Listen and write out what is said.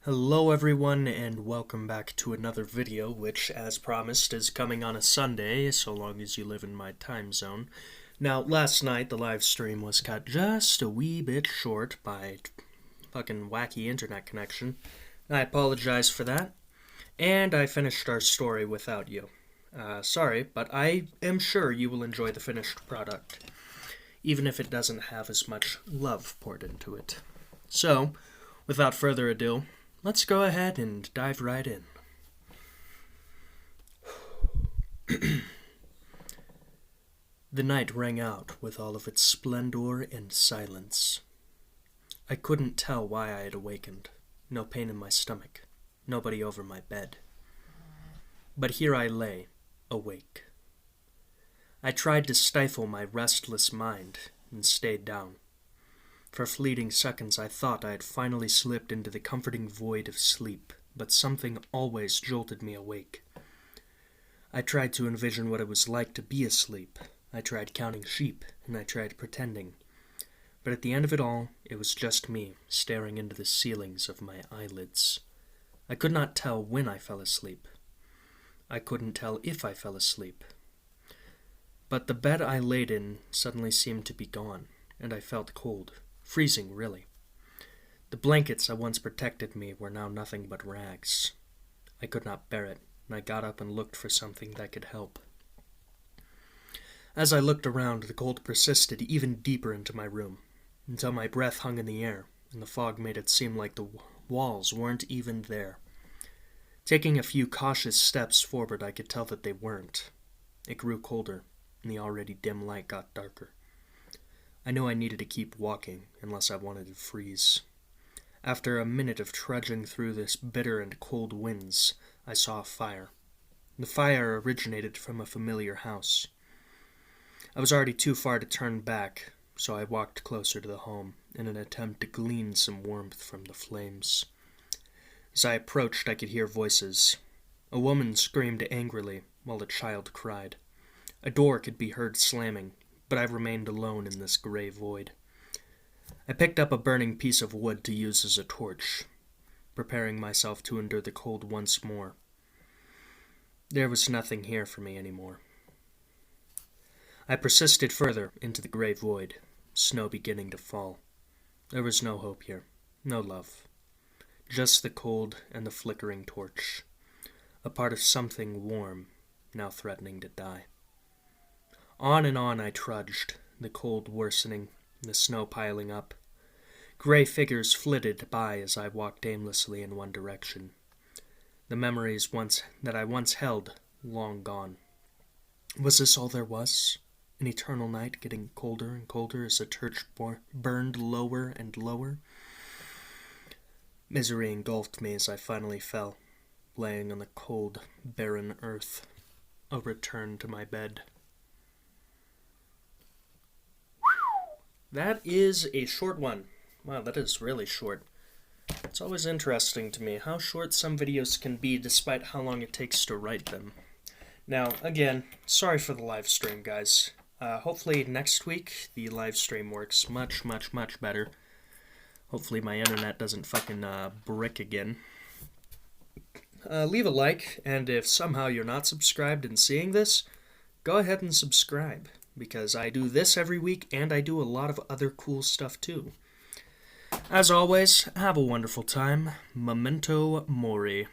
Hello everyone and welcome back to another video which, as promised, is coming on a Sunday so long as you live in my time zone. Now, last night the live stream was cut just a wee bit short by fucking wacky internet connection. I apologize for that, and I finished our story without you. Sorry, but I am sure you will enjoy the finished product, even if it doesn't have as much love poured into it. So, without further ado, let's go ahead and dive right in. The night rang out with all of its splendor and silence. I couldn't tell why I had awakened. No pain in my stomach. Nobody over my bed. But here I lay, awake. I tried to stifle my restless mind and stayed down. For fleeting seconds I thought I had finally slipped into the comforting void of sleep, but something always jolted me awake. I tried to envision what it was like to be asleep. I tried counting sheep, and I tried pretending. But at the end of it all, it was just me, staring into the ceilings of my eyelids. I could not tell when I fell asleep. I couldn't tell if I fell asleep. But the bed I laid in suddenly seemed to be gone, and I felt cold. Freezing, really. The blankets that once protected me were now nothing but rags. I could not bear it, and I got up and looked for something that could help. As I looked around, the cold persisted even deeper into my room, until my breath hung in the air, and the fog made it seem like the walls weren't even there. Taking a few cautious steps forward, I could tell that they weren't. It grew colder, and the already dim light got darker. I knew I needed to keep walking, unless I wanted to freeze. After a minute of trudging through this bitter and cold winds, I saw a fire. The fire originated from a familiar house. I was already too far to turn back, so I walked closer to the home in an attempt to glean some warmth from the flames. As I approached, I could hear voices. A woman screamed angrily, while a child cried. A door could be heard slamming, but I remained alone in this gray void. I picked up a burning piece of wood to use as a torch, preparing myself to endure the cold once more. There was nothing here for me anymore. I persisted further into the gray void, snow beginning to fall. There was no hope here, no love. Just the cold and the flickering torch, a part of something warm, now threatening to die. On and on I trudged, the cold worsening, the snow piling up. Gray figures flitted by as I walked aimlessly in one direction. The memories that I once held, long gone. Was this all there was? An eternal night getting colder and colder as the torch burned lower and lower? Misery engulfed me as I finally fell, laying on the cold, barren earth. A return to my bed. That is a short one. Wow, that is really short. It's always interesting to me how short some videos can be despite how long it takes to write them. Now, again, sorry for the live stream, guys. Hopefully next week the live stream works much, much, much better. Hopefully my internet doesn't fucking brick again. Leave a like, and if somehow you're not subscribed and seeing this, go ahead and subscribe, because I do this every week, and I do a lot of other cool stuff too. As always, have a wonderful time. Memento Mori.